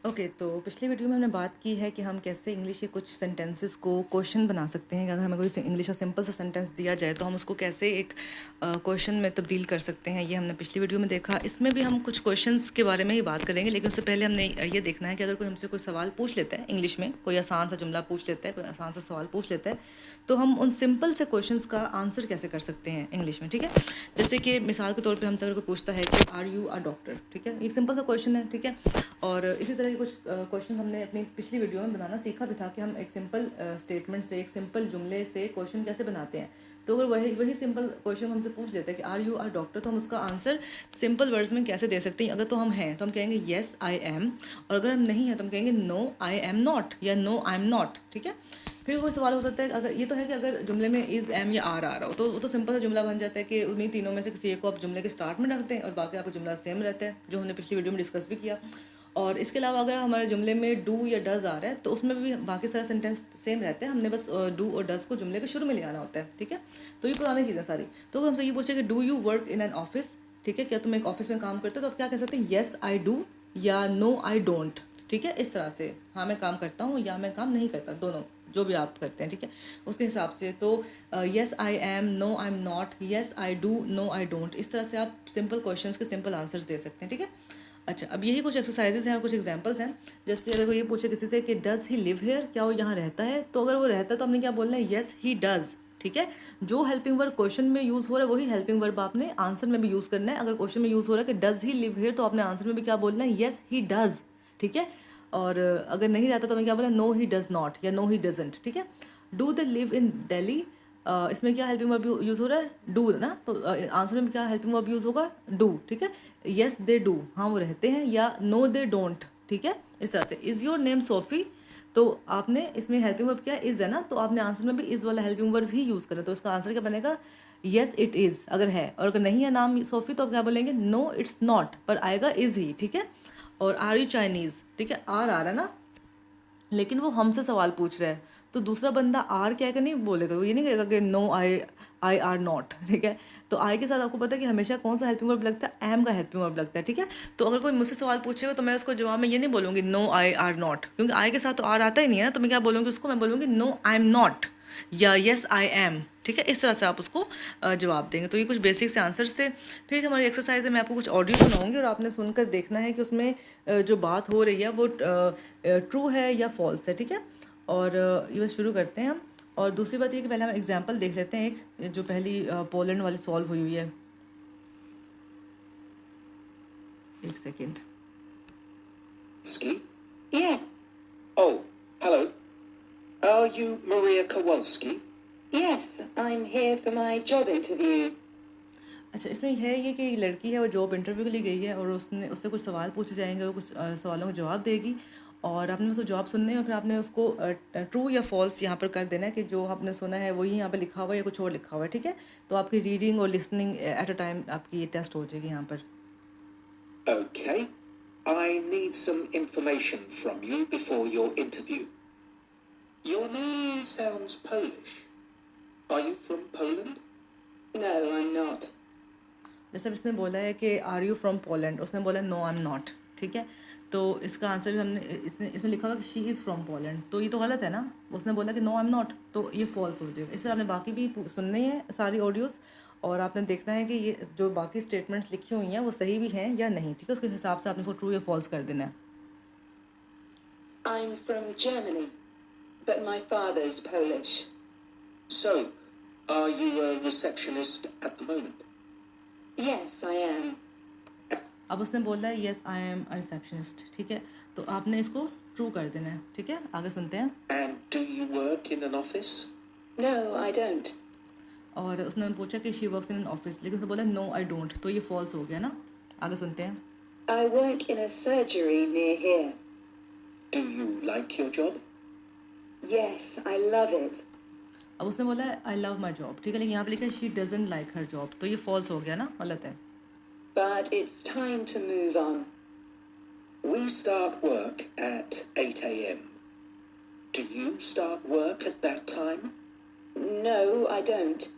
Okay तो पिछली video में हमने बात की है कि हम कैसे इंग्लिश के कुछ सेंटेंसेस को क्वेश्चन बना सकते हैं कि अगर हमें कोई इंग्लिश का सिंपल सा सेंटेंस दिया जाए तो हम उसको कैसे एक क्वेश्चन में तब्दील कर सकते हैं। ये हमने पिछली वीडियो में देखा। इसमें भी हम कुछ क्वेश्चंस के बारे में ही बात करेंगे, लेकिन उससे पहले हमने ये देखना है कि अगर कोई हमसे कोई सवाल पूछ लेता है इंग्लिश में, कोई आसान सा जुमला पूछ लेता है, कोई आसान सा सवाल पूछ लेता है, तो हम उन सिंपल से क्वेश्चंस का आंसर कैसे कर सकते हैं इंग्लिश में। ठीक है, जैसे कि मिसाल के तौर पे हमसे अगर कोई पूछता है कि आर यू अ डॉक्टर, ठीक है, एक सिंपल सा क्वेश्चन है। ठीक है, और इसी तरह के कुछ क्वेश्चन हमने अपनी पिछली वीडियो में बनाना सीखा भी था कि हम एक सिंपल स्टेटमेंट से, एक सिंपल जुमले से क्वेश्चन कैसे बनाते हैं। तो अगर वही सिंपल क्वेश्चन हमसे पूछ लेते हैं कि आर यू आर डॉक्टर, तो हम उसका आंसर सिंपल वर्ड्स में कैसे दे सकते हैं। अगर तो हम हैं तो हम कहेंगे येस आई एम, और अगर हम नहीं हैं तो हम कहेंगे नो आई एम नॉट या नो आई एम नॉट। ठीक है, फिर कोई सवाल हो सकता है, अगर ये तो है कि अगर जुमले में इज़ एम या आर आ रहा हो तो वो तो सिंपल सा जुमला बन जाता है कि उन्हीं तीनों में से किसी एक को आप जुमले के स्टार्ट में रखते हैं और बाकी आपका जुमला सेम रहता है, जो हमने पिछली वीडियो में डिस्कस भी किया। और इसके अलावा अगर हमारे जुमले में डू या डज आ रहा है तो उसमें भी बाकी सारे सेंटेंस सेम रहते हैं, हमने बस डू और डज को जुमले के शुरू में ले आना होता है। ठीक है, तो ये पुरानी चीज़ें सारी। तो अगर हमसे ये पूछे कि do you work in an office, ठीक है, क्या तुम एक ऑफिस में काम करते हो, तो आप क्या कह सकते हैं, येस आई डू या नो आई डोंट। ठीक है, इस तरह से हाँ मैं काम करता हूँ या मैं काम नहीं करता, दोनों जो भी आप करते हैं। ठीक है, उसके हिसाब से तो yes I am, no I am not, yes I do, no I don't, इस तरह से आप सिंपल क्वेश्चंस के सिंपल आंसर्स दे सकते हैं। ठीक है, अच्छा अब यही कुछ एक्सरसाइजेज हैं और कुछ एग्जांपल्स हैं। जैसे अगर कोई ये पूछे किसी से कि डज ही लिव हेयर, क्या वो यहाँ रहता है, तो अगर वो रहता है तो हमने क्या बोलना है, येस ही डज। ठीक है, जो हेल्पिंग वर्ब क्वेश्चन में यूज़ हो रहा है वही हेल्पिंग वर्ब आपने आंसर में भी यूज़ करना है। अगर क्वेश्चन में यूज़ हो रहा है कि डज ही लिव हेयर, तो आपने आंसर में भी क्या बोलना है, येस ही डज। ठीक है, और अगर नहीं रहता तो हमें क्या बोलना है, नो ही डज नॉट या नो ही डजेंट। ठीक है, do they live in Delhi, इसमें क्या हेल्पिंग वर्ब यूज़ हो रहा है, डू ना, तो आंसर में क्या हेल्पिंग वर्ब यूज़ होगा, डू। ठीक है, येस दे डू, हाँ वो रहते हैं, या नो दे डोंट। ठीक है, इस तरह से। इज़ योर नेम सोफ़ी, तो आपने इसमें हेल्पिंग वर्ब क्या इज़ है ना, तो आपने आंसर में भी इज़ वाला हेल्पिंग वर्ब ही यूज़ करें, तो इसका आंसर क्या बनेगा, येस इट इज़ अगर है, और अगर नहीं है नाम सोफ़ी तो आप क्या बोलेंगे, नो इट्स नॉट, पर आएगा इज़ ही। ठीक है, और आर यू चाइनीज़, ठीक है, आर आ रहा है ना, लेकिन वो हमसे सवाल पूछ रहा है, तो दूसरा बंदा आर क्या है नहीं बोलेगा, वो ये नहीं कहेगा कि no I I are not. ठीक है, तो आई के साथ आपको पता है कि हमेशा कौन सा हेल्पिंग वर्ब लगता है, एम का हेल्पिंग वर्ब लगता है। ठीक है, तो अगर कोई मुझसे सवाल पूछेगा तो मैं उसको जवाब में ये नहीं बोलूँगी नो आई आर नॉट, क्योंकि आई के साथ तो आर आता ही नहीं है ना, तो मैं क्या बोलूँगी उसको, मैं बोलूँगी नो आई एम नॉट या येस आई एम। ठीक है, इस तरह से आप उसको जवाब देंगे। तो ये कुछ बेसिक से आंसर्स थे। फिर हमारी एक्सरसाइज है, मैं आपको कुछ ऑडियो सुनाऊंगी और आपने सुनकर देखना है कि उसमें जो बात हो रही है वो ट्रू है या फॉल्स है। ठीक है, और ये बस शुरू करते हैं हम। और दूसरी बात ये कि पहले हम एग्जांपल देख लेते हैं, एक जो पहली पोलैंड वाली सॉल्व हुई हुई है। एक second. Ski? Yeah. Oh, hello. Are you Maria Kowalski? Yes, I'm here for my job interview. अच्छा, इसमें है ये कि लड़की है वो जॉब इंटरव्यू के लिए गई है और उससे कुछ सवाल पूछे जाएंगे, वो कुछ सवालों का जवाब देगी और आपने उसको जवाब सुनने हैं और फिर आपने उसको ट्रू या फॉल्स यहाँ पर कर देना है कि जो आपने सुना है वही यहाँ पर लिखा हुआ है या कुछ और लिखा हुआ है। ठीक है, तो आपकी रीडिंग और लिसनिंग एट अ टाइम आपकी ये टेस्ट हो जाएगी यहाँ पर। Okay. I need some information from you before your interview. Your name sounds Polish. Are you from Poland? No, I'm not. जैसे इसने बोला है कि आर यू फ्रॉम पोलैंड, उसने बोला नो आई एम नॉट। ठीक है, तो इसका आंसर भी हमने इसमें लिखा हुआ कि शी इज़ फ्रॉम पोलैंड, तो ये तो गलत है ना, उसने बोला कि नो आई एम नॉट, तो ये फॉल्स हो जाएगा। इससे आपने बाकी भी सुननी है सारी ऑडियोज़ और आपने देखना है कि ये जो बाकी स्टेटमेंट्स लिखी हुई हैं वो सही भी हैं या नहीं। ठीक है, उसके हिसाब से आपने उसको ट्रू या फॉल्स कर देना है। I'm from Germany, but my father's Polish. So, are you a receptionist at the moment? Yes, I am. अब उसने बोला है yes I am a receptionist. ठीक है, तो आपने इसको ट्रू कर देना है। ठीक है, आगे सुनते हैं। And do you work in an office? No, I don't. और उसने पूछा कि she works in an office, लेकिन उसने बोला नो आई डोंट, तो ये फॉल्स हो गया ना। आगे सुनते हैं। I work in a surgery near here. Do you like your job? Yes, I love it. अब उसने बोला आई लव माई जॉब। ठीक है, लेकिन यहाँ पे लिखा है she doesn't like her job, तो ये फॉल्स हो गया ना, गलत है। But it's time to move on. We start work at 8 a.m. Do you start work at that time? No, I don't.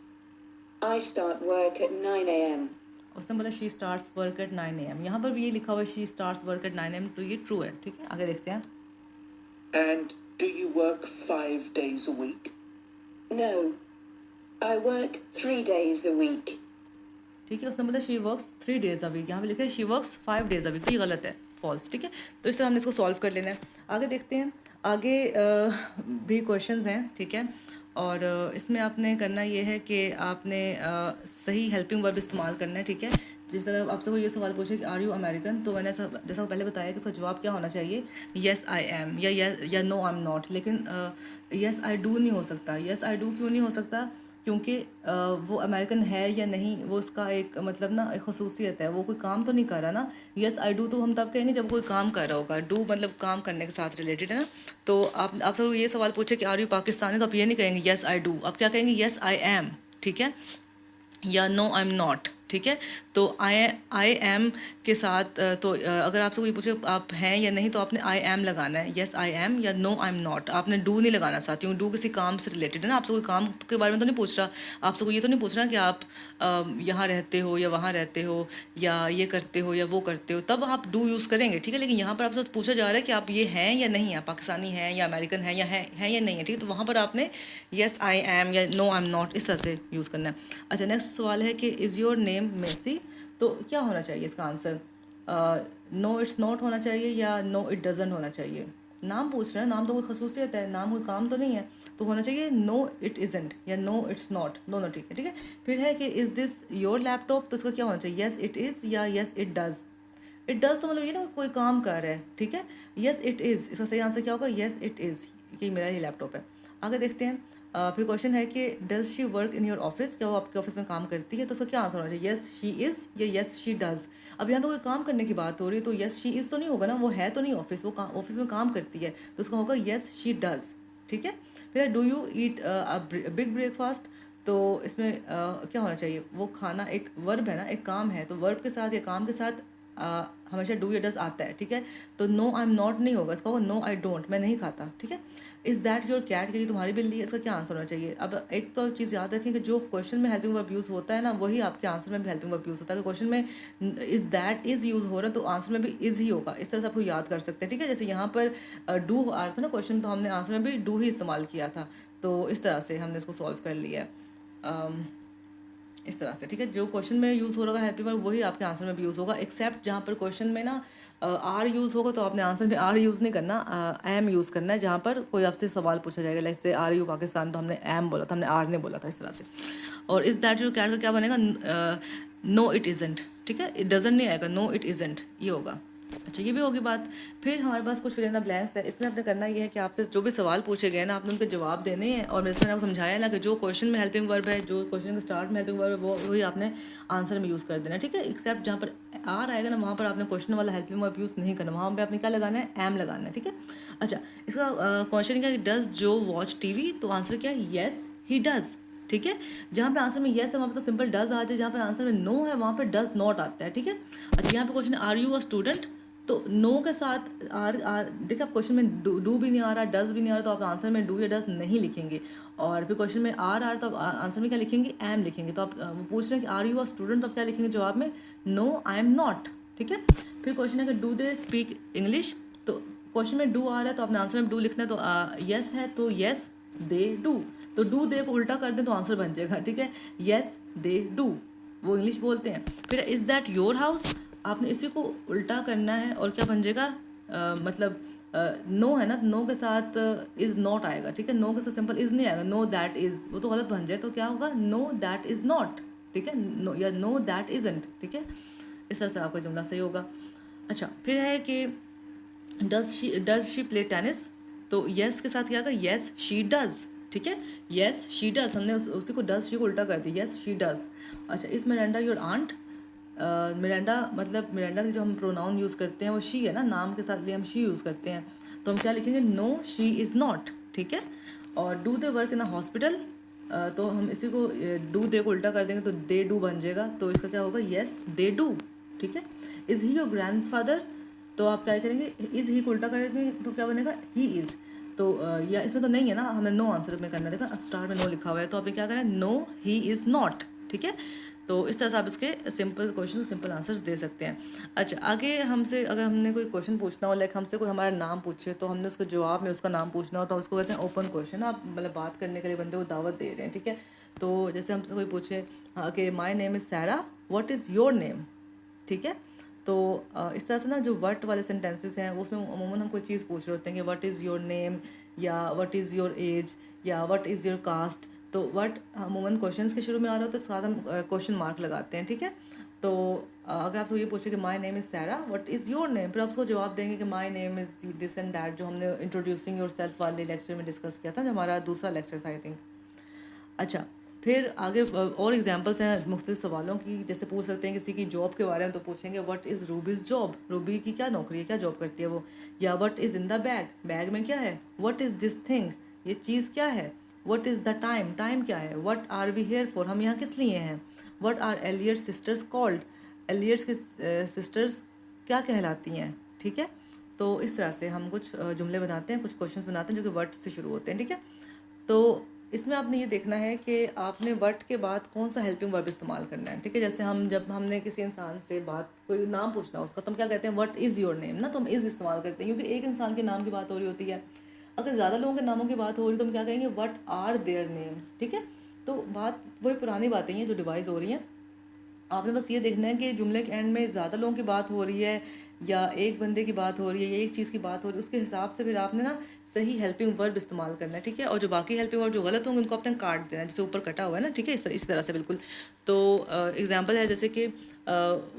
I start work at 9 a.m. उसने बोला she starts work at 9 AM, यहाँ पर भी ये लिखा हुआ है she starts work at 9 AM, तो ये ट्रू है, ठीक है। आगे देखते हैं। And do you work 5 days a week? No, I work 3 days a week. ठीक है, उसने बोला she works 3 days a week, यहाँ पे लिखा है she works 5 days a week, तो ये गलत है, फॉल्स, ठीक है। तो इस तरह हमने इसको सॉल्व कर लेना है। आगे देखते हैं, आगे भी क्वेश्चंस हैं, ठीक है। और इसमें आपने करना ये है कि आपने सही हेल्पिंग वर्ब इस्तेमाल करना है, ठीक है। जैसे अगर आपसे कोई ये सवाल पूछे कि आर यू अमेरिकन, तो मैंने जैसा पहले बताया कि इसका जवाब क्या होना चाहिए, येस आई एम या नो आई एम नॉट। लेकिन येस आई डू नहीं हो सकता। येस आई डू क्यों नहीं हो सकता? क्योंकि वो अमेरिकन है या नहीं, वो उसका एक मतलब ना एक खसूसियत है, वो कोई काम तो नहीं कर रहा ना। यस आई डू तो हम तब कहेंगे जब कोई काम कर रहा होगा। डू मतलब काम करने के साथ रिलेटेड है ना। तो आपसे ये सवाल पूछे कि आर यू पाकिस्तानी, तो आप ये नहीं कहेंगे यस आई डू, आप क्या कहेंगे यस आई एम, ठीक है, या नो आई एम नॉट, ठीक है। तो आई एम के साथ तो अगर आपसे कोई पूछे आप हैं या नहीं, तो आपने आई एम लगाना है, येस आई एम या नो आई एम नॉट। आपने डू नहीं लगाना साथ, क्योंकि डू किसी काम से रिलेटेड है ना। आपसे कोई काम के बारे में तो नहीं पूछ रहा, आपसे कोई ये तो नहीं पूछ रहा कि आप यहाँ रहते हो या वहाँ रहते हो या ये करते हो या वो करते हो, तब आप डू यूज़ करेंगे, ठीक है। लेकिन यहाँ पर आपसे पूछा जा रहा है कि आप ये हैं या नहीं हैं, पाकिस्तानी हैं या अमेरिकन हैं या है या नहीं है, ठीक है। तो वहाँ पर आपने येस आई एम या नो आई एम नॉट इस तरह से यूज़ करना है। अच्छा, नेक्स्ट सवाल है कि इज़ योर नेम मेसी, तो क्या होना चाहिए इसका आंसर? नो इट्स नॉट होना चाहिए या नो इट डजंट होना चाहिए? नाम पूछ रहे हैं, नाम तो कोई खसूसियत है, नाम कोई काम तो नहीं है, तो होना चाहिए नो इट इज़ंट या नो इट्स नॉट, दोनों ठीक है, ठीक है। फिर है कि इज़ दिस योर लैपटॉप, तो इसका क्या होना चाहिए, येस इट इज़ या yes it does. It does तो मतलब ये ना कोई काम कर रहा है, ठीक है। येस इट इज़, इसका सही आंसर क्या होगा, येस इट इज़, कि मेरा ही लैपटॉप है। आगे देखते हैं। फिर क्वेश्चन है कि does she work in your office, क्या वो आपके ऑफिस में काम करती है, तो उसका क्या आंसर होना चाहिए, येस शी इज़ या येस शी डज़। अब यहाँ पे कोई काम करने की बात हो रही है, तो येस शी इज़ तो नहीं होगा ना, वो है तो नहीं ऑफिस, वो ऑफिस में काम करती है, तो उसका होगा येस शी डज़, ठीक है। फिर do you eat a big breakfast, तो इसमें क्या होना चाहिए, वो खाना एक वर्ब है ना, एक काम है, तो वर्ब के साथ या काम के साथ हमेशा डू या डज आता है, ठीक है। तो नो आई एम नॉट नहीं होगा, इसका होगा नो आई डोंट, मैं नहीं खाता, ठीक है। इज़ दैट योर कैट, कि तुम्हारी बिल्ली है, इसका क्या आंसर होना चाहिए। अब एक तो चीज़ याद रखें कि जो क्वेश्चन में हेल्पिंग वर्ब यूज़ होता है ना, वही आपके आंसर में भी हेल्पिंग वर्ब यूज़ होता है। अगर क्वेश्चन में इज़ दैट इज़ यूज़ हो रहा है, तो आंसर में भी इज़ ही होगा। इस तरह से आपको याद कर सकते हैं, ठीक है। जैसे यहाँ पर डू आ रहा था ना क्वेश्चन, तो हमने आंसर में भी डू ही इस्तेमाल किया था, तो इस तरह से हमने इसको सॉल्व कर लिया है। इस तरह से, ठीक है। जो क्वेश्चन में यूज़ हो रहा है हेल्पिंग वर्ब, वही आपके आंसर में भी यूज़ होगा, एक्सेप्ट जहाँ पर क्वेश्चन में ना आर यूज़ होगा, तो आपने आंसर में आर यूज़ नहीं करना, एम यूज़ करना है। जहाँ पर कोई आपसे सवाल पूछा जाएगा, लाइक से आर यू पाकिस्तान, तो हमने एम बोला था, हमने आर नहीं बोला था, इस तरह से। और इस दैट यू कैट का क्या बनेगा, नो इट इज़ंट, ठीक है। इट डजंट नहीं आएगा, नो इट इज़ंट ये होगा। अच्छा, ये भी होगी बात। फिर हमारे पास कुछ फिल इन द ब्लैंक्स है। इसमें आपने करना ये है कि आपसे जो भी सवाल पूछे गए ना, आपने उनके जवाब देने हैं। और मैंने आपको समझाया ना कि जो क्वेश्चन में हेल्पिंग वर्ब है, जो क्वेश्चन के स्टार्ट में हेल्पिंग वर्ब है, वो वही आपने आंसर में यूज़ कर देना, ठीक है। एक्सेप्ट जहाँ पर आर आएगा ना, वहाँ पर आपने क्वेश्चन वाला हेल्पिंग वर्ब यूज़ नहीं करना, वहाँ पर आपने क्या लगाना है, एम लगाना है, ठीक है। अच्छा, इसका क्वेश्चन क्या है, डज जो वॉच टीवी, तो आंसर क्या है, येस ही डज़, ठीक है। जहाँ पे आंसर में येस है, वहाँ पे तो सिंपल डज आ जाए, जहाँ पे आंसर में नो है, वहाँ पे डज नॉट आता है, ठीक है। अच्छा, यहाँ पे question are you a student, तो नो के साथ आर देखिए, आप क्वेश्चन में डू भी नहीं आ रहा, डज भी नहीं आ रहा, तो आप आंसर में डू या डज नहीं लिखेंगे। और फिर क्वेश्चन में आर तो आप आंसर में क्या लिखेंगे, एम लिखेंगे। तो आप वो पूछ रहे हैं कि आर यू अ स्टूडेंट, तो आप क्या लिखेंगे जवाब में, नो आई एम नॉट, ठीक है। फिर क्वेश्चन है कि डू दे स्पीक इंग्लिश, तो क्वेश्चन में डू आ रहा है, तो आपने आंसर में डू लिखना है। तो येस है, तो येस दे डू, तो डू दे को उल्टा कर दें तो आंसर बन जाएगा, ठीक है। येस दे डू, वो इंग्लिश बोलते हैं। फिर इज़ दैट योर हाउस, आपने इसी को उल्टा करना है, और क्या बन जाएगा, मतलब नो है ना, नो के साथ इज़ नॉट आएगा, ठीक है। नो के साथ सिंपल इज़ नहीं आएगा, नो दैट इज़, वो तो गलत बन जाए, तो क्या होगा, नो दैट इज़ नॉट, ठीक है, नो या नो दैट इज़ंट, ठीक है। इस तरह से आपका जुमला सही होगा। अच्छा, फिर है कि डज शी प्ले टेनिस, तो येस के साथ क्या आएगा, येस शी डज़, ठीक है। येस शी डज़, हमने उसी को डज शी को उल्टा कर दिया, येस शी डज़। अच्छा, इस मिरांडा योर आंट, मिरांडा मतलब मिरांडा के जो हम प्रोनाउन यूज़ करते हैं वो शी है ना, नाम के साथ भी हम शी यूज़ करते हैं, तो हम क्या लिखेंगे, नो शी इज़ नॉट, ठीक है। और do they work in a hospital, तो हम इसी को डू दे को उल्टा कर देंगे, तो दे डू बन जाएगा, तो इसका क्या होगा, येस दे डू, ठीक है। इज़ ही योर ग्रैंडफादर, तो आप क्या करेंगे, इज़ ही को उल्टा करेंगे, तो क्या बनेगा, ही इज़। तो या इसमें तो नहीं है ना, हमें नो आंसर में करना, देखा स्टार में नो लिखा हुआ है, तो आपने क्या करना है, नो ही इज़ नॉट, ठीक है। तो इस तरह से आप इसके सिंपल क्वेश्चन सिंपल आंसर्स दे सकते हैं। अच्छा, आगे हमसे अगर हमने कोई क्वेश्चन पूछना हो, लाइक हमसे कोई हमारा नाम पूछे, तो हमने उसके जवाब में उसका नाम पूछना हो, तो उसको कहते हैं ओपन क्वेश्चन। आप मतलब बात करने के लिए बंदे को दावत दे रहे हैं, ठीक है। तो जैसे हमसे कोई पूछे हाँ कि my name is Sarah, what is your name, ठीक है। तो इस तरह से ना जो व्हाट वाले सेंटेंसेस हैं उसमें अमूमन हम कोई चीज़ पूछ रहे होते हैं कि व्हाट इज़ योर नेम, या व्हाट इज़ योर एज, या व्हाट इज़ योर कास्ट। तो व्हाट अमूमन क्वेश्चंस के शुरू में आ रहा हो तो साथ हम क्वेश्चन मार्क लगाते हैं, ठीक है। तो अगर आपसे ये पूछे कि my name is Sarah, what is your name, फिर आप उसको जवाब देंगे कि my name is this and that, जो हमने इंट्रोड्यूसिंग योर सेल्फ वाले लेक्चर में डिस्कस किया था, जो हमारा दूसरा लेक्चर था आई थिंक। अच्छा, फिर आगे और एग्जांपल्स हैं मुख्तलिफ सवालों की। जैसे पूछ सकते हैं किसी की जॉब के बारे में, तो पूछेंगे what is rubies job, Ruby की क्या नौकरी है, क्या जॉब करती है वो। या what is in the bag, bag में क्या है। व्हाट इज़ दिस थिंग, ये चीज़ क्या है। What is the time, time क्या है। What are we here for, हम यहाँ किस लिए हैं। What are Elliot sisters called, Elliots के सिस्टर्स क्या कहलाती हैं, ठीक है। तो इस तरह से हम कुछ जुमले बनाते हैं, कुछ क्वेश्चंस बनाते हैं जो कि वर्ड से शुरू होते हैं, ठीक है। तो इसमें आपने ये देखना है कि आपने वर्ड के बाद कौन सा हेल्पिंग वर्ब इस्तेमाल करना है, ठीक है। जैसे हम जब हमने किसी इंसान से बात, कोई नाम पूछना उसका, तो हम क्या कहते हैं, व्हाट इज़ योर नेम ना, तो हम इज़ इस्तेमाल करते हैं क्योंकि एक इंसान के नाम की बात हो रही होती है। अगर ज़्यादा लोगों के नामों की बात हो रही है तो हम क्या कहेंगे, व्हाट आर देयर नेम्स, ठीक है। तो बात वही पुरानी बातें हैं जो डिवाइस हो रही हैं। आपने बस ये देखना है कि जुमले के एंड में ज़्यादा लोगों की बात हो रही है या एक बंदे की बात हो रही है या एक चीज़ की बात हो रही है, उसके हिसाब से फिर आपने ना सही हेल्पिंग वर्ब इस्तेमाल करना है, ठीक है। और जो बाकी हेल्पिंग वर्ब जो गलत होंगे उनको आपने काट देना है, जैसे ऊपर कटा हुआ है ना, ठीक है, इस तरह से बिल्कुल। तो एग्जांपल है जैसे कि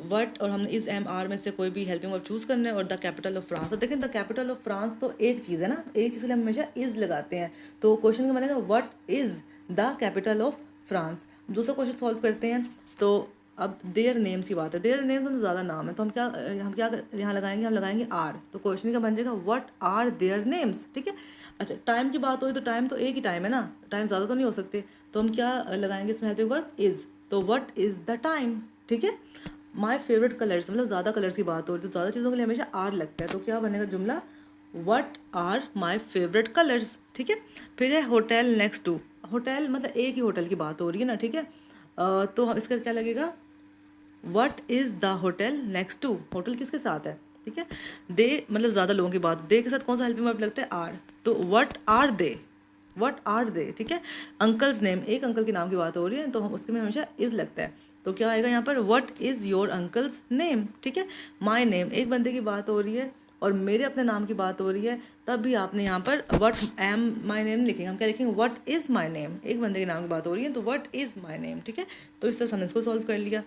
वट और हमने इज़ एम आर में से कोई भी हेल्पिंग वर्ब चूज़ करना है, और द कैपिटल ऑफ फ्रांस। तो देखें द कैपिटल ऑफ फ्रांस तो एक चीज़ है ना, एक चीज़ के लिए हम हमेशा इज़ लगाते हैं। तो क्वेश्चन का बनेगा what is the capital of France. दूसरा क्वेश्चन सॉल्व करते हैं। तो अब देयर नेम्स की बात है, देयर नेम्स हम ज़्यादा नाम है, तो हम क्या यहाँ लगाएंगे, हम लगाएंगे आर। तो क्वेश्चन का बन जाएगा व्हाट आर देयर नेम्स, ठीक है। अच्छा, टाइम की बात हो तो टाइम तो एक ही टाइम है ना, टाइम ज़्यादा तो नहीं हो सकते, तो हम क्या लगाएंगे इसमें हेल्पिंग वर्ब इज़। तो व्हाट इज़ द टाइम, ठीक है। माई फेवरेट कलर्स, मतलब ज़्यादा कलर्स की बात हो रही तो ज़्यादा चीज़ों के लिए हमेशा आर लगता है, तो क्या बनेगा जुमला, what are my favourite colours, ठीक है। फिर है होटल नेक्स्ट टू, होटल मतलब एक ही होटल की बात हो रही है ना, ठीक है। तो हम इसका क्या लगेगा, what is the hotel next to, hotel किसके साथ है, ठीक है। दे मतलब ज़्यादा लोगों की बात, दे के साथ कौन सा हेल्पिंग वर्ब लगता है, आर। तो what are they, what are they, ठीक है। अंकल्स नेम, एक अंकल के नाम की बात हो रही है तो हम उसके में हमेशा इज़ लगता है, तो क्या आएगा यहाँ पर, what is your uncle's name, ठीक है। माई नेम, एक बंदे की बात हो रही है और मेरे अपने नाम की बात हो रही है, तब भी आपने यहाँ पर वट एम माई नेम लिखेंगे, हम क्या लिखेंगे, वट इज़ माई नेम। एक बंदे के नाम की बात हो रही है तो वट इज़ माई नेम, ठीक है। तो इस तरह से हमने इसको सॉल्व कर लिया।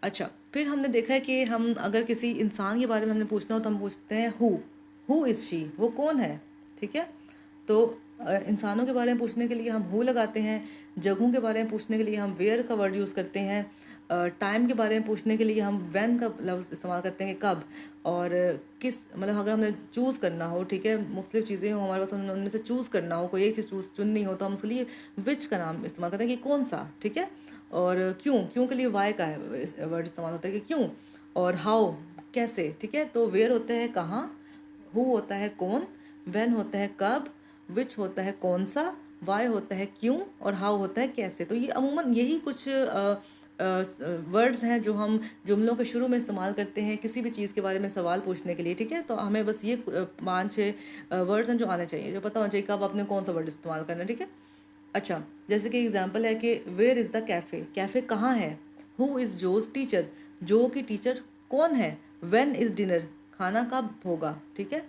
अच्छा, फिर हमने देखा है कि हम अगर किसी इंसान के बारे में हमने पूछना हो तो हम पूछते हैं हु इज़ शी, वो कौन है, ठीक है। तो इंसानों के बारे में पूछने के लिए हम हु लगाते हैं, जगहों के बारे में पूछने के लिए हम वेयर का वर्ड यूज़ करते हैं, टाइम के बारे में पूछने के लिए हम व्हेन का लफ्ज़ इस्तेमाल करते हैं कि कब, और किस मतलब अगर हमें चूज़ करना हो, ठीक है, मुख्तलिफ चीज़ें हो हमारे पास, उनमें से चूज़ करना हो, कोई एक चीज़ चुननी हो तो हम उसके लिए विच का नाम इस्तेमाल करते हैं कि कौन सा, ठीक है। और क्यों के लिए वाई का है वर्ड इस्तेमाल होता है कि क्यों। और हाउ कैसे, ठीक है। तो वेयर होता है कहाँ, हु होता है कौन, व्हेन होता है कब, विच होता है कौन सा, वाई होता है क्यों, और हाउ होता है कैसे। तो ये अमूमन यही कुछ वर्ड्स हैं जो हम जुमलों के शुरू में इस्तेमाल करते हैं किसी भी चीज़ के बारे में सवाल पूछने के लिए, ठीक है। तो हमें बस ये 5-6 वर्ड्स हैं जो आने चाहिए, जो पता होना चाहिए कब आपने कौन सा वर्ड इस्तेमाल करना है, ठीक है। अच्छा, जैसे कि एग्जांपल है कि where is the cafe, cafe कहाँ है। हु इज़ जोज टीचर, जो की टीचर कौन है। व्हेन इज़ डिनर, खाना कब होगा, ठीक है।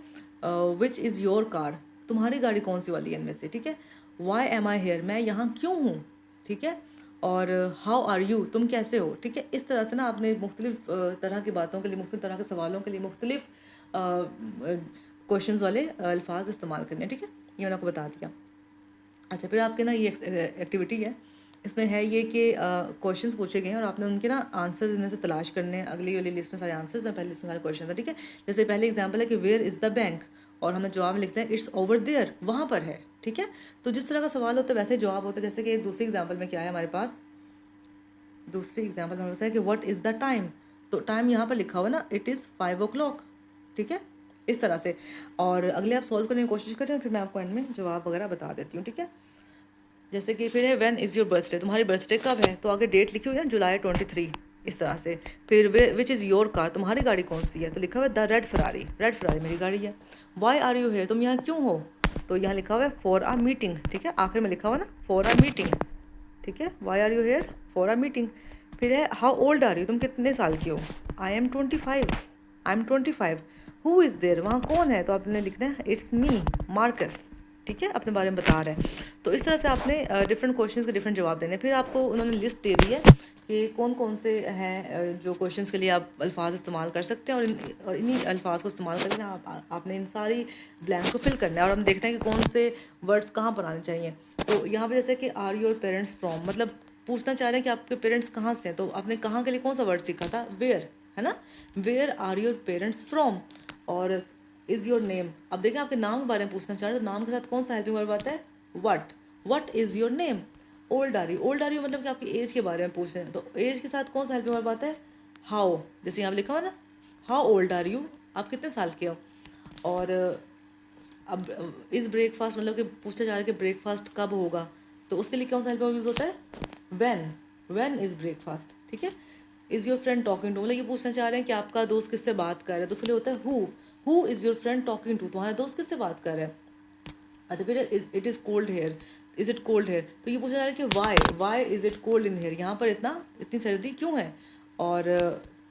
विच इज़ योर कार, तुम्हारी गाड़ी कौन सी वाली है इनमें से, ठीक है। वाई एम आई हेयर, मैं यहाँ क्यों हूँ, ठीक है। और हाउ आर यू, तुम कैसे हो, ठीक है। इस तरह से ना आपने मुख्तलिफ तरह की बातों के लिए, मुख्तलिफ तरह के सवालों के लिए मुख्तलिफ क्वेश्चंस वाले अल्फाज इस्तेमाल करने हैं, ठीक है। ये मैंने आपको बता दिया। अच्छा, फिर आपके ना ये एक्टिविटी है, इसमें है ये कि क्वेश्चंस पूछे गए हैं और आपने उनके ना आंसर इनमें से तलाश करने हैं। अगली वाली लिस्ट में सारे आंसर्स हैं, पहली लिस्ट में सारे क्वेश्चन है, ठीक है। जैसे पहले एग्जांपल है कि वेयर इज़ द बैंक, और हमने जवाब में लिखते हैं इट्स ओवर देयर, वहाँ पर है, ठीक है। तो जिस तरह का सवाल होता है वैसे ही जवाब होता है। जैसे कि दूसरी एग्जाम्पल में क्या है हमारे पास, दूसरी एग्जाम्पल में हमारे पास है कि व्हाट इज़ द टाइम, तो टाइम यहाँ पर लिखा हुआ ना, इट इज़ 5 o'clock, ठीक है। इस तरह से, और अगले आप सॉल्व करने की कोशिश करें, फिर मैं आपको एंड में जवाब वगैरह बता देती हूँ, ठीक है। जैसे कि फिर है व्हेन इज़ योर बर्थडे, तुम्हारी बर्थडे कब है, तो आगे डेट लिखी हुई है ना, जुलाई 23, इस तरह से। फिर विच इज़ योर कार, तुम्हारी गाड़ी कौन सी है, तो लिखा हुआ है the red Ferrari, red Ferrari मेरी गाड़ी है। वाई आर यू हेयर, तुम यहाँ क्यों हो, तो यहाँ लिखा हुआ है फॉर आ मीटिंग, ठीक है, आखिर में लिखा हुआ ना फॉर आ मीटिंग, ठीक है, why are you here for a meeting. फिर है हाउ ओल्ड आर यू, तुम कितने साल की हो, I am 25, I am 25। Who is there, वहाँ कौन है, तो आपने लिखना है इट्स मी मार्कस, ठीक है, अपने बारे में बता रहा है। तो इस तरह से आपने डिफरेंट क्वेश्चंस के डिफरेंट जवाब देने। फिर आपको उन्होंने लिस्ट दे दी है कि कौन कौन से हैं जो क्वेश्चंस के लिए आप अल्फाज इस्तेमाल कर सकते हैं, और इन्हीं अल्फाज को इस्तेमाल करके ना आपने इन सारी ब्लैंक्स को फिल करना है, और हम देखते हैं कि कौन से वर्ड्स कहाँ पर आने चाहिए। तो यहाँ पे जैसे कि आर योर पेरेंट्स फ्रॉम, मतलब पूछना चाह रहे हैं कि आपके पेरेंट्स कहाँ से हैं, तो आपने कहाँ के लिए कौन सा वर्ड सीखा था, वेयर, है ना, where are your parents from. और इज़ योर नेम, अब देखें आपके नाम के बारे में पूछना चाह रहे हैं, तो नाम के साथ कौन सा हेल्पिंग वर्ब आता है, what is your name. Old are you, old are you मतलब कि आपकी एज के बारे में पूछ रहे हैं, तो एज के साथ कौन सा हेल्पिंग वर्ब आता है, हाउ, जैसे यहाँ पे लिखा हुआ ना हाउ ओल्ड आर यू, आप कितने साल के हो। और अब इस ब्रेकफास्ट मतलब कि पूछा जा रहा है कि ब्रेकफास्ट कब होगा, तो उसके लिए कौन सा हेल्पिंग वर्ब यूज़ होता है, व्हेन इज़ ब्रेकफास्ट, ठीक है। Is your friend talking to, मतलब ये पूछना चाह रहे हैं कि आपका दोस्त किससे बात कर रहा है, तो उसके लिए होता है who is your friend talking to, तुम्हारा दोस्त किससे बात कर रहा है। अच्छा फिर it is cold here, is it cold here, तो ये पूछा जा रहा है कि why is it cold in here, यहाँ पर इतनी सर्दी क्यों है। और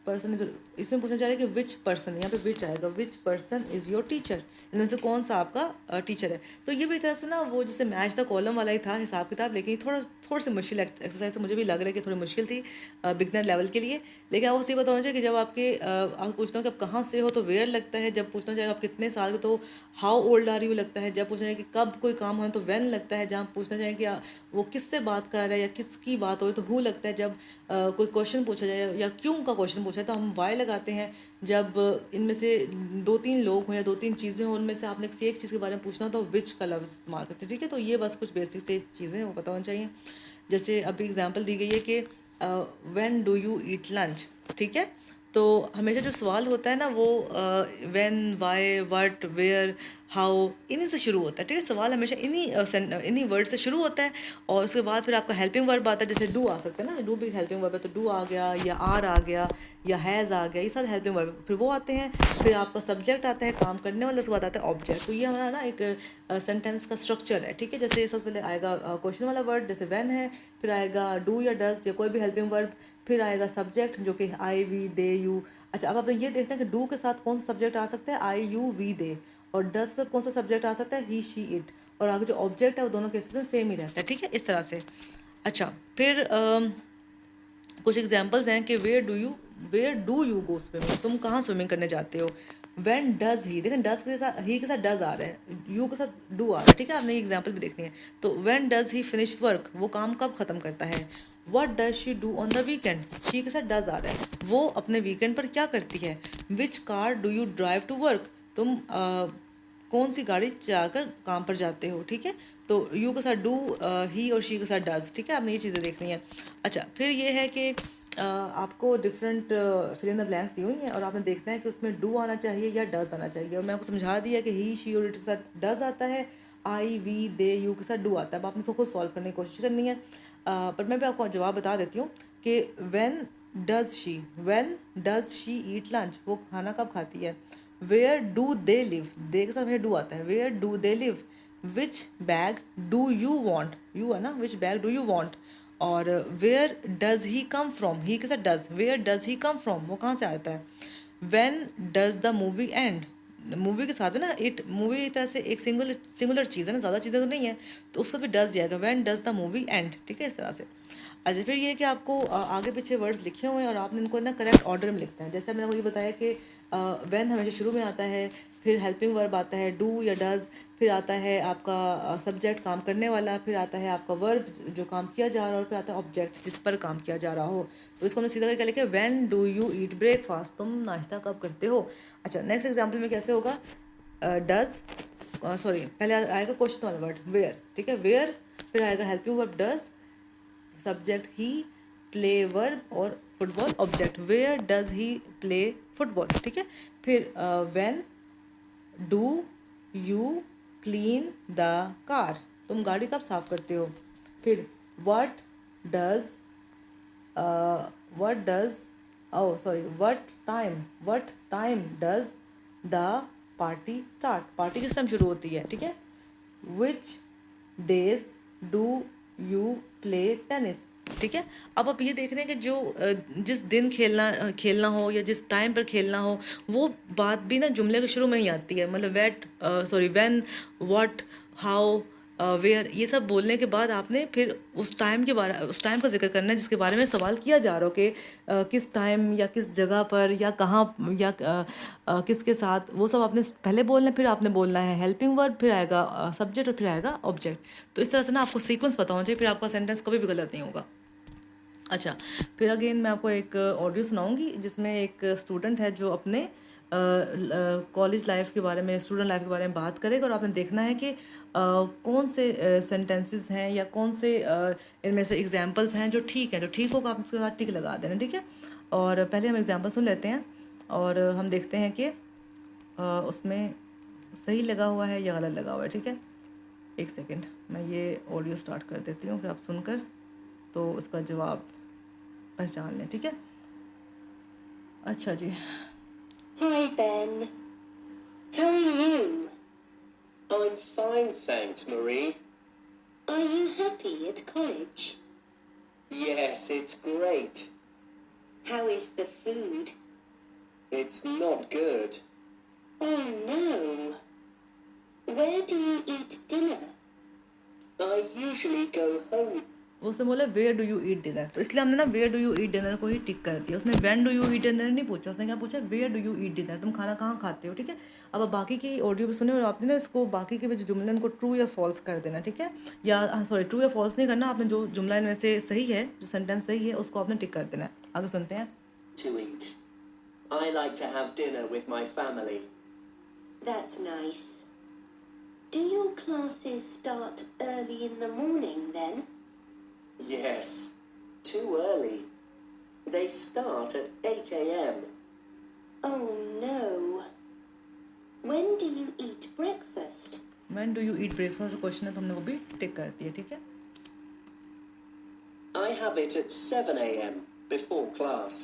पर्सन इज, इसमें पूछना चाह रहा है कि विच पर्सन, यहाँ पे विच आएगा, which person is your teacher, इनमें से कौन सा आपका टीचर है। तो ये भी एक तरह से ना वो जैसे मैच द कॉलम वाला ही था हिसाब किताब, लेकिन थोड़ा सी मुश्किल एक्सरसाइज तो मुझे भी लग रहा है कि थोड़ी मुश्किल थी बिगनर लेवल के लिए। लेकिन आपको सही बताना चाहिए कि जब आप पूछना हो कि आप कहाँ से हो तो वेयर लगता है, जब पूछना चाहिए आप कितने साल के तो हाउ ओल्ड आर यू लगता है, जब पूछना चाहिए कि कब कोई काम हो तो व्हेन लगता है, जहाँ पूछना चाहिए कि वो किससे बात कर रहा है या किसकी बात हो तो हु लगता है, जब कोई क्वेश्चन पूछा जाए या क्यों का क्वेश्चन पूछा है तो हम वाई लगाते हैं, जब इनमें से दो तीन लोग हों या दो तीन चीज़ें हों उनमें से आपने किसी एक चीज़ के बारे में पूछना हो तो विच का लफ्ज़ इस्तेमाल करते हैं, ठीक है। तो ये बस कुछ बेसिक से चीज़ें वो पता होनी चाहिए। जैसे अभी एग्जांपल दी गई है कि when do you eat lunch, ठीक है। तो हमेशा जो सवाल होता है ना वो when, why, what, where, how, इन्हीं से शुरू होता है, ठीक है। सवाल हमेशा इन्हीं वर्ड से शुरू होता है, और उसके बाद फिर आपका हेल्पिंग वर्ब आता है, जैसे डू आ सकता है ना, डू भी हेल्पिंग वर्ब है, तो डू आ गया या आर आ गया या हैज़ आ गया, ये सारे हेल्पिंग वर्ब फिर वो आते हैं। फिर आपका सब्जेक्ट आता है काम करने वाला, उसके बाद आता है ऑब्जेक्ट। तो ये हमारा ना एक सेंटेंस का स्ट्रक्चर है, ठीक है। जैसे सबसे पहले आएगा क्वेश्चन वाला वर्ड जैसे व्हेन है, फिर आएगा डू या डज या कोई भी हेल्पिंग वर्ब, फिर आएगा सब्जेक्ट जो कि आई, वी, दे, यू। अच्छा अब आपने ये देखते हैं कि डू के साथ कौन सा सब्जेक्ट आ सकता है, आई, यू, वी, दे, और डज के साथ कौन सा सब्जेक्ट आ सकता है, ही, शी, इट, और आगे जो ऑब्जेक्ट है वो दोनों केसेस में सेम ही रहता है, ठीक है, इस तरह से। अच्छा फिर कुछ एग्जांपल्स हैं कि where do you go swimming, तुम कहाँ स्विमिंग करने जाते हो। व्हेन डज ही, देखें डज के साथ ही के साथ डज आ रहा है, यू के साथ डू आ रहा है, ठीक है, आपने ये एग्जांपल भी देखनी है। तो when does he finish work, वो काम कब ख़त्म करता है। What does she do on the weekend, she के साथ डज आ रहा है, वो अपने वीकेंड पर क्या करती है। Which car do you drive to work, तुम कौन सी गाड़ी चलाकर काम पर जाते हो, ठीक है। तो यू के साथ डू, ही और शी के साथ डज, ठीक है, आपने ये चीज़ें देखनी है। अच्छा फिर ये है कि आपको different fill in the blanks दी हुई हैं, और आपने देखना है कि उसमें डू आना चाहिए या डज आना चाहिए, और मैं आपको समझा दिया कि ही, शी और इट के साथ डज आता है, आई, वी, दे, यू के साथ डू आता है। अब आपने इसको खुद सॉल्व करने की कोशिश करनी है, पर मैं भी आपको जवाब बता देती हूँ कि when does she eat lunch, वो खाना कब खाती है। Where do they live, they के साथ डू आता है, where do they live. Which bag do you want, you है ना, which bag do you want. और where does he come from, he के साथ does, where does he come from, वो कहाँ से आता है। When does the movie end, movie के साथ में ना इट, मूवी एक तरह से एक सिंगुलर चीज़ है ना, ज़्यादा चीज़ें तो नहीं है, तो उसका भी डज जाएगा, when does the movie and, ठीक है, इस तरह से। अच्छा फिर ये है कि आपको आगे पीछे वर्ड्स लिखे हुए हैं और आपने इनको ना करेक्ट ऑर्डर में लिखना है। जैसे मैंने आपको ये बताया कि व्हेन हमेशा शुरू में आता है, फिर हेल्पिंग वर्ब आता है डू या डज, फिर आता है आपका सब्जेक्ट काम करने वाला, फिर आता है आपका वर्ब जो काम किया जा रहा है, और फिर आता है ऑब्जेक्ट जिस पर काम किया जा रहा हो। तो इसको हमने सीधा करके लिखे when do you eat breakfast, तुम नाश्ता कब करते हो। अच्छा नेक्स्ट एग्जाम्पल में कैसे होगा, सॉरी पहले आएगा क्वेश्चन वाला वर्ड वेयर, ठीक है, वेयर, फिर आएगा helping verb does, subject he, play verb, और football object, where does he play football, ठीक है। फिर when do you clean the car, तुम गाड़ी कब साफ करते हो। फिर what does what does oh sorry what time does the party start, party किस टाइम शुरू होती है, ठीक है. which days do you play tennis, ठीक है. अब आप ये देख रहे हैं कि जो जिस दिन खेलना हो या जिस टाइम पर खेलना हो, वो बात भी ना जुमले के शुरू में ही आती है. मतलब व्हेन, व्हाट, हाउ, वेयर, ये सब बोलने के बाद आपने फिर उस टाइम का जिक्र करना है जिसके बारे में सवाल किया जा रहा हो कि किस टाइम या किस जगह पर या कहाँ या किसके साथ, वो सब आपने पहले बोलना है. फिर आपने बोलना है हेल्पिंग वर्ब, फिर आएगा सब्जेक्ट और फिर आएगा ऑब्जेक्ट. तो इस तरह से ना आपको सीक्वेंस पता होना चाहिए, फिर आपका सेंटेंस कभी भी गलत नहीं होगा. अच्छा, फिर अगेन मैं आपको एक ऑडियो सुनाऊंगी जिसमें एक स्टूडेंट है जो अपने कॉलेज लाइफ के बारे में, स्टूडेंट लाइफ के बारे में बात करेगा, और आपने देखना है कि कौन से सेंटेंसेस हैं या कौन से इनमें से एग्जांपल्स हैं जो ठीक हैं. जो ठीक होगा आप उसके साथ टिक लगा देना, ठीक है. और पहले हम एग्जांपल सुन लेते हैं और हम देखते हैं कि उसमें सही लगा हुआ है या गलत लगा हुआ है, ठीक है. एक सेकेंड, मैं ये ऑडियो स्टार्ट कर देती हूँ, फिर आप सुनकर तो उसका जवाब पहचान लें, ठीक है. अच्छा जी. Hi, Ben. How are you? I'm fine, thanks, Marie. Are you happy at college? Yes, it's great. How is the food? It's not good. Oh no. Where do you eat dinner? I usually go home. उसने बोला where do you eat dinner, तो इसलिए हमने ना where do you eat dinner को ही tick कर दिया. उसने when do you eat dinner नहीं पूछा, उसने क्या पूछा, where do you eat dinner, तुम खाना कहाँ खाते हो, ठीक है. अब आप बाकी की ऑडियो भी सुने और आपने ना इसको बाकी के जो जुमले उनको ट्रू या फॉल्स कर देना, ठीक है. या सॉरी, ट्रू या फॉल्स नहीं करना, आपने जो जुमला इनमें से सही है, जो सेंटेंस सही है, उसको आपने टिक कर देना है. आगे सुनते हैं. To eat. I like to have dinner with my family. That's nice. Do your classes start early in the morning then? Yes. Too early. They start at 8 a.m. Oh no. When do you eat breakfast? When do you eat breakfast question है तो हमने वो भी टिक कर दिया, ठीक है. I have it at 7 a.m. before class.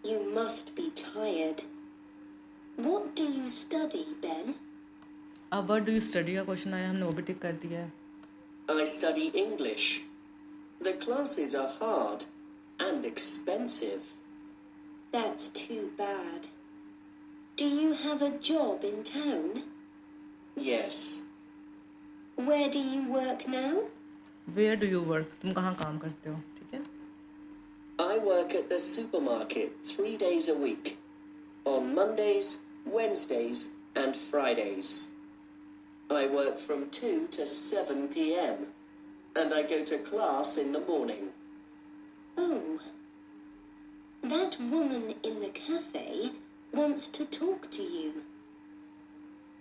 You must be tired. What do you study, Ben? अब व्हाट डू यू स्टडी का क्वेश्चन आया, हमने वो भी टिक कर दिया है. I study English. The classes are hard and expensive. That's too bad. Do you have a job in town? Yes. Where do you work now? Where do you work, तुम कहाँ काम करते हो, ठीक है. I work at the supermarket 3 days a week. On Mondays, Wednesdays, and Fridays. I work from 2 to 7 p.m. and I go to class in the morning. Oh. That woman in the cafe wants to talk to you.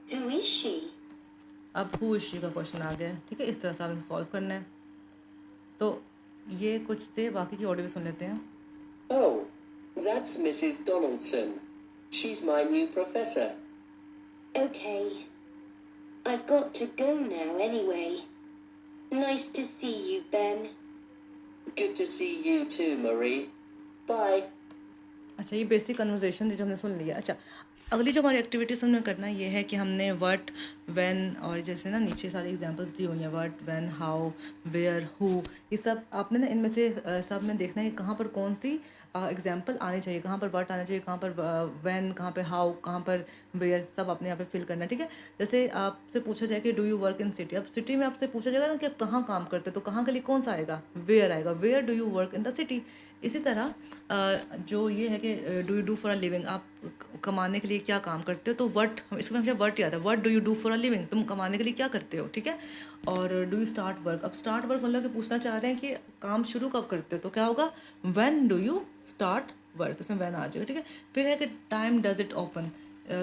Who is she? अब who is she का question आ गया है, ठीक है. इस तरह से आपने सॉल्व करना है. तो ये कुछ थे, बाकी की ऑडियो भी सुन लेते हैं. Oh, that's Mrs. Donaldson. She's my new professor. Okay. I've got to go now anyway. Nice to see you, Ben. Good to see you too, Marie. Bye. अच्छा, ये बेसिक कन्वर्सेशन थी जो हमने सुन लिया. अच्छा, अगली जो हमारी एक्टिविटीज़ हमने करना ये है कि हमने व्हाट, व्हेन और जैसे ना नीचे सारी एग्जांपल्स दी हुई हैं, what, when, how, where, who, ये सब आपने ना इनमें से सब में देखना है कि कहाँ पर कौन सी एग्जांपल आनी चाहिए, कहाँ पर व्हाट आना चाहिए, कहाँ पर व्हेन, कहाँ पर हाउ, कहाँ पर वेयर, सब आपने यहाँ पे फिल करना है, ठीक है. जैसे आपसे पूछा जाए कि do you work in city, अब सिटी में आपसे पूछा जाएगा ना कि आप कहाँ काम करते हो, तो कहाँ के लिए कौन सा आएगा, वेयर आएगा, where do you work in the city. इसी तरह जो ये है कि do you do for a living, आप कमाने के लिए क्या काम करते हो, तो वर्ट, हम इसमें हमेशा वर्ट याद है, what do you do for a living, तुम कमाने के लिए क्या करते हो, ठीक है. और डू यू स्टार्ट वर्क, अब स्टार्ट वर्क मतलब कि पूछना चाह रहे हैं कि काम शुरू कब करते हो, तो क्या होगा, when do you start work, इसमें व्हेन आ जाएगा, ठीक है. फिर है कि टाइम डज इट ओपन,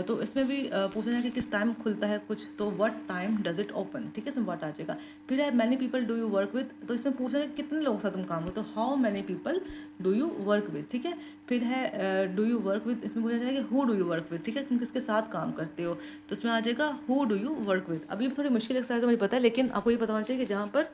तो इसमें भी पूछना है कि किस टाइम खुलता है कुछ, तो what time does it open, ठीक है, इसमें व्हाट आ जाएगा. फिर है many people do you work with, तो इसमें पूछना है कि कितने लोगों के साथ तुम काम करते हो, how many people do you work with, ठीक है. फिर है डू यू वर्क विद, इसमें पूछा जाएगा कि who do you work with, ठीक है, तुम किसके साथ काम करते हो, तो इसमें आ जाएगा who do you work with. अभी थोड़ी मुश्किल एक्सरसाइज है मुझे पता है, लेकिन आपको ये पता होना चाहिए कि जहाँ पर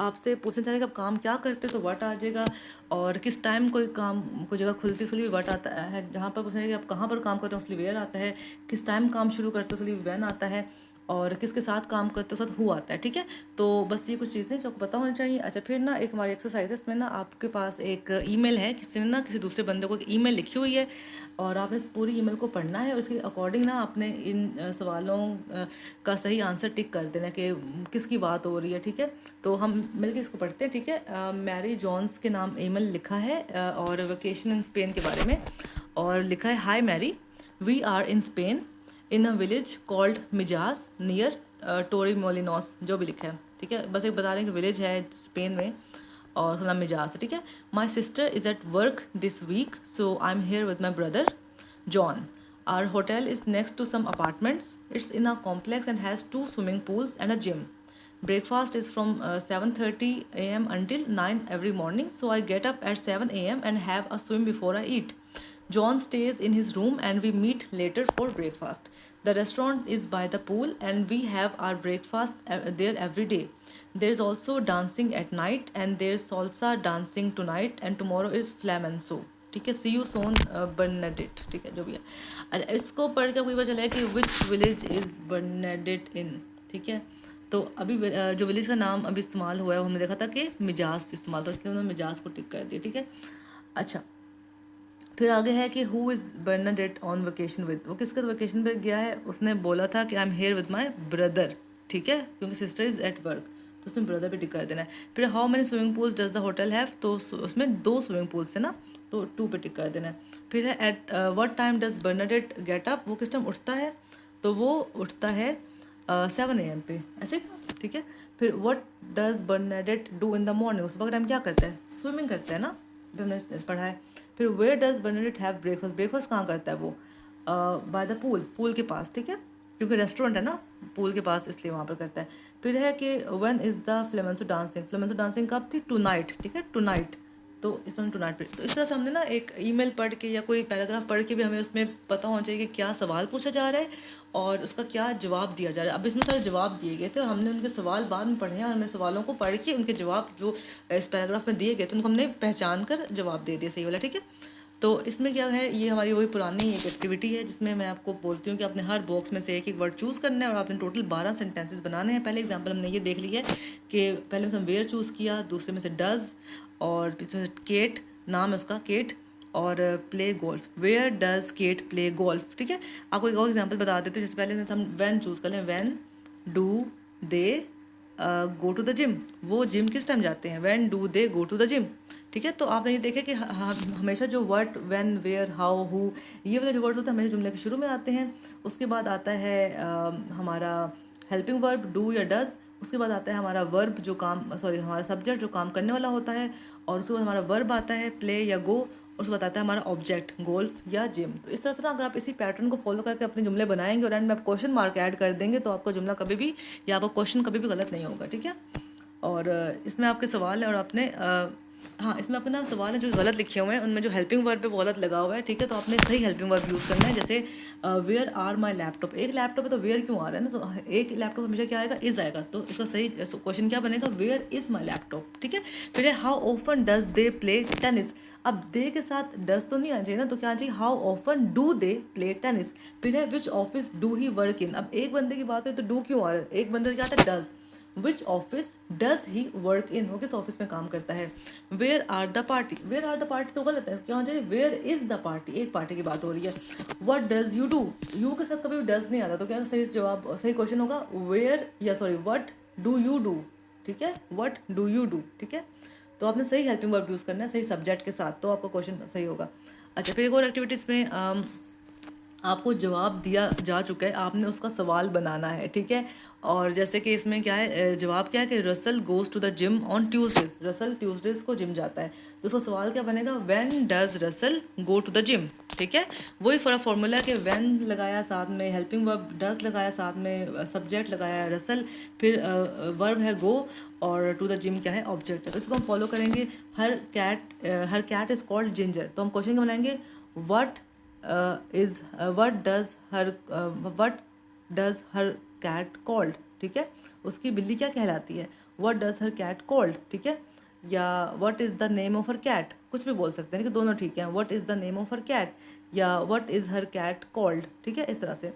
आपसे पूछना चाह रहे हैं कि आप काम क्या करते हो तो व्हाट आ जाएगा, और किस टाइम कोई काम कोई जगह खुलती है उसके लिए व्हाट आता है, जहाँ पर पूछना है कि आप कहाँ पर काम करते हो उसके लिए वेयर आता है, किस टाइम काम शुरू करते हो उसके लिए व्हेन आता है, और किसके साथ काम करते हो साथ हु आता है। ठीक है, तो बस ये कुछ चीज़ें जो आपको पता होनी चाहिए। अच्छा, फिर ना एक हमारी एक्सरसाइज है, इसमें ना आपके पास एक ईमेल है, किसी ने ना किसी दूसरे बंदे को एक ईमेल लिखी हुई है, और आपने इस पूरी ईमेल को पढ़ना है और उसके अकॉर्डिंग ना आपने इन सवालों का सही आंसर टिक कर देना कि किसकी बात हो रही है। ठीक है, तो हम मिलकर इसको पढ़ते हैं। ठीक है, मैरी जॉन्स के नाम ईमेल लिखा है और वेकेशन इन स्पेन के बारे में, और लिखा है hi Mary, we are in Spain in a village called Mijas near Torremolinos, जो भी लिखा है। ठीक है, बस एक बता रहे हैं कि विलेज है स्पेन में और उसका नाम मिजाज है। ठीक है, my sister is at work this week so I am here with my brother John. Our hotel is next to some apartments, it's in a complex and has 2 swimming pools and a gym. Breakfast is from 7:30 a.m. until 9 every morning, so I get up at 7 a.m. and have a swim before I eat. John stays in his room and we meet later for breakfast. The restaurant is by the pool and we have our breakfast there every day. There is also dancing at night and there's salsa dancing tonight and tomorrow is flamenco. ठीक है, सी you soon Bernadette. ठीक है, जो भी है। अच्छा, इसको पढ़ के आपको पता चला है कि विच विलेज इज़ बर्नाडेट इन। ठीक है, तो अभी जो विलेज का नाम अभी इस्तेमाल हुआ है वो हमने देखा था कि मिजाज इस्तेमाल था, इसलिए उन्होंने मिजाज को टिक कर दिया। ठीक है, अच्छा, फिर आगे है कि who is Bernadette on vacation with, वो किसके वेकेशन पर गया है, उसने बोला था कि आई am here with my brother. ठीक है, क्योंकि सिस्टर इज़ एट वर्क तो उसमें ब्रदर पे टिक कर देना है। फिर how many swimming pools does the hotel have, तो उसमें 2 स्विमिंग पूल्स है ना, तो 2 पे टिक कर देना है। फिर है at what time does Bernadette get up, वो किस टाइम उठता है, तो वो उठता है 7 AM पे, ऐसे। ठीक है, फिर what does Bernadette do in the morning, उस वक्त टाइम क्या करता है, स्विमिंग करता है ना, अभी हमने पढ़ा है। फिर where does Bernadette have breakfast, breakfast कहाँ करता है वो, बाय द पूल, पूल के पास। ठीक है, क्योंकि रेस्टोरेंट है ना पूल के पास, इसलिए वहाँ पर करता है। फिर है कि when is the flamenco dancing, flamenco dancing कब थी, टू नाइट। ठीक है, टू नाइट, तो इसमें टू नाइट पे। तो इस तरह से हमने ना एक ईमेल पढ़ के या कोई पैराग्राफ पढ़ के भी हमें उसमें पता होना चाहिए कि क्या सवाल पूछा जा रहा है और उसका क्या जवाब दिया जा रहा है। अब इसमें सारे जवाब दिए गए थे और हमने उनके सवाल बाद में पढ़े हैं, और हमने सवालों को पढ़ के उनके जवाब जो इस पैराग्राफ में दिए गए थे उनको हमने पहचान कर जवाब दे दिया सही वाला। ठीक है, तो इसमें क्या है, ये हमारी वही पुरानी एक एक्टिविटी है जिसमें मैं आपको बोलती हूँ कि आपने हर बॉक्स में से एक एक वर्ड चूज़ करना है और आपने टोटल 12 सेंटेंसेस बनाने हैं। पहले एग्जांपल हमने ये देख लिया है कि पहले में से हम वेयर चूज़ किया, दूसरे में से डज, और इसमें से केट, नाम है उसका केट, और play golf, where does Kate play golf. ठीक है, आपको एक और एग्जांपल बता देते हैं, जैसे पहले में हम वैन चूज़ कर लें, when do they go to the gym, वो जिम किस टाइम जाते हैं, when do they go to the gym. ठीक है, तो आपने ये देखे कि हमेशा जो word when, where, how, who, ये वाले जो वर्ड होते हैं हमेशा जुमले के शुरू में आते हैं। उसके बाद आता है हमारा हेल्पिंग वर्ब डू या डज, उसके बाद आता है हमारा वर्ब जो काम हमारा सब्जेक्ट जो काम करने वाला होता है, और उसके बाद हमारा वर्ब आता है प्ले या गो, और उसके बाद आता है हमारा ऑब्जेक्ट गोल्फ या जिम। तो इस तरह से ना अगर आप इसी पैटर्न को फॉलो करके अपने जुमले बनाएंगे और एंड में आप क्वेश्चन मार्क ऐड कर देंगे तो आपका जुमला कभी भी या आपका क्वेश्चन कभी भी गलत नहीं होगा। ठीक है, और इसमें आपके सवाल है और आपने हाँ, इसमें आपके ना सवाल है जो गलत लिखे हुए हैं उनमें जो हेल्पिंग वर्ब पे वो गलत लगा हुआ है। ठीक है, तो आपने सही हेल्पिंग वर्ब यूज़ करना है। जैसे वेयर आर माई लैपटॉप, एक लैपटॉप है तो वेयर क्यों आ रहा है ना, तो एक लैपटॉप हमेशा क्या आएगा, इज़ आएगा, तो इसका सही क्वेश्चन क्या बनेगा, वेयर इज़ माई लैपटॉप। ठीक है, फिर है how often does they play tennis, अब दे के साथ डज तो नहीं आना चाहिए ना, तो क्या आना चाहिए, how often do they play tennis. फिर है which office do he work in, अब एक बंदे की बात है तो डू क्यों आ रहा है, एक बंदे से क्या आता है does, which office does he work in, वो किस ऑफिस में काम करता है। Where are the party, where are the party तो गलत है, क्या होना चाहिए, वेयर इज द पार्टी, एक पार्टी की बात हो रही है। What does you do, you के साथ कभी भी डज नहीं आता, तो क्या सही जवाब, सही क्वेश्चन होगा वेयर या sorry what do you do. ठीक है, व्हाट डू यू डू। ठीक है, तो आपने सही हेल्पिंग वर्ब यूज़ करना है सही सब्जेक्ट के साथ, तो आपका क्वेश्चन सही होगा। अच्छा, फिर एक और एक्टिविटीज़ में आपको जवाब दिया जा चुका है, आपने उसका सवाल बनाना है। ठीक है, और जैसे कि इसमें क्या है, जवाब क्या है कि Russell goes to the gym on Tuesdays, Russell Tuesdays को जिम जाता है, तो उसका सवाल क्या बनेगा, when does Russell go to the gym. ठीक है, वही फॉर्मूला है कि व्हेन लगाया साथ में हेल्पिंग वर्ब, डज लगाया साथ में सब्जेक्ट लगाया रसल, फिर वर्ब है गो, और टू द जिम क्या है ऑब्जेक्ट है, तो इसको हम फॉलो करेंगे। हर कैट इज़ कॉल्ड जिंजर, तो हम क्वेश्चन क्या बनाएंगे, what does her cat called। ठीक है, उसकी बिल्ली क्या कहलाती है, what does her cat called, ठीक है, या what is the name of her cat, कुछ भी बोल सकते हैं कि दोनों ठीक है, what is the name of her cat या what is her cat called, ठीक है, इस तरह से।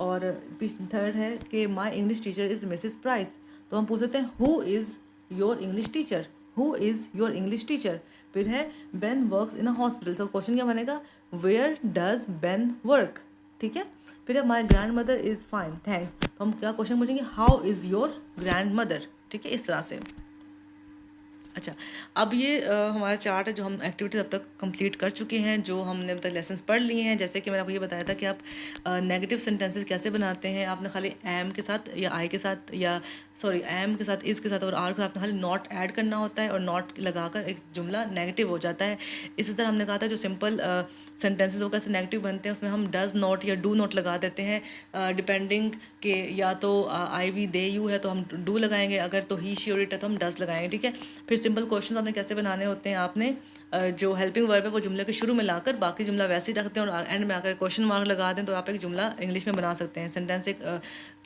और थर्ड है कि my English teacher is Mrs Price, तो हम पूछ सकते हैं who is your English teacher, who is your English teacher. फिर है Ben works in a hospital, तो क्वेश्चन क्या बनेगा, वेयर डज बेन वर्क, ठीक है। फिर है my grand mother is fine thanks, तो हम क्या क्वेश्चन पूछेंगे, how is your grand mother, ठीक है, इस तरह से। अच्छा, अब ये हमारा चार्ट है जो हम एक्टिविटीज़ अब तक कंप्लीट कर चुके हैं, जो हमने अब तक लेसन्स पढ़ लिए हैं। जैसे कि मैंने आपको ये बताया था कि आप नेगेटिव सेंटेंसेस कैसे बनाते हैं। आपने खाली एम के साथ या आई के साथ या सॉरी एम के साथ, इस के साथ और आर के साथ आपने खाली नॉट ऐड करना होता है और नॉट लगाकर एक जुमला नेगेटिव हो जाता है। इसी तरह हमने कहा था जो सिंपल सेंटेंसेस वो कैसे नेगेटिव बनते हैं, उसमें हम डज नॉट या डू नॉट लगा देते हैं डिपेंडिंग के, या तो आई वी दे यू है तो हम डू लगाएंगे, अगर तो ही शी और इट है तो हम डज लगाएंगे, ठीक है। फिर सिंपल क्वेश्चन आपने कैसे बनाने होते हैं, आपने जो हेल्पिंग वर्ब है वो जुमले के शुरू में लाकर बाकी जुमला वैसे ही रखते हैं और एंड में आकर क्वेश्चन मार्क लगा दें, तो आप एक जुमला इंग्लिश में बना सकते हैं, सेंटेंस एक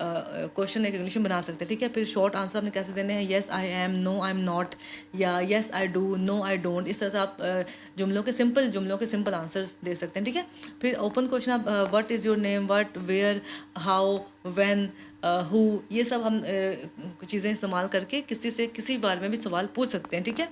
क्वेश्चन एक इंग्लिश में बना सकते हैं, ठीक है। फिर शॉर्ट आंसर आपने कैसे देने हैं, yes I am, no I am not, या yes I do, no I don't, इस तरह से आप जुमलों के सिंपल आंसर्स दे सकते हैं, ठीक है। फिर ओपन क्वेश्चन आप what is your name, what, where, how, when, who, ये सब हम चीज़ें इस्तेमाल करके किसी से किसी बारे में भी सवाल पूछ सकते हैं, ठीक है।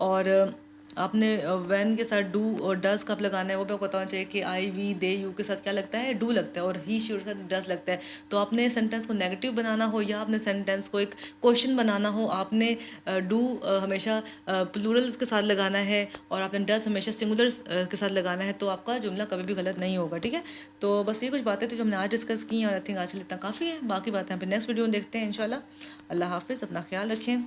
और आपने व्हेन के साथ डू और डज कब लगाना है वो भी आपको बताना चाहिए कि आई वी दे यू के साथ क्या लगता है, डू लगता है, और ही शी के साथ डज लगता है। तो आपने सेंटेंस को नेगेटिव बनाना हो या आपने सेंटेंस को एक क्वेश्चन बनाना हो, आपने डू हमेशा प्लूरल्स के साथ लगाना है और आपने डज हमेशा सिंगुलर्स के साथ लगाना है, तो आपका जुमला कभी भी गलत नहीं होगा, ठीक है। तो बस ये कुछ बातें थी जो हमने आज डिस्कस की और आई थिंक आज के लिए इतना काफ़ी है। बाकी बातें हम फिर नेक्स्ट वीडियो में देखते हैं इंशाल्लाह। अल्लाह हाफिज़, अपना ख्याल रखें।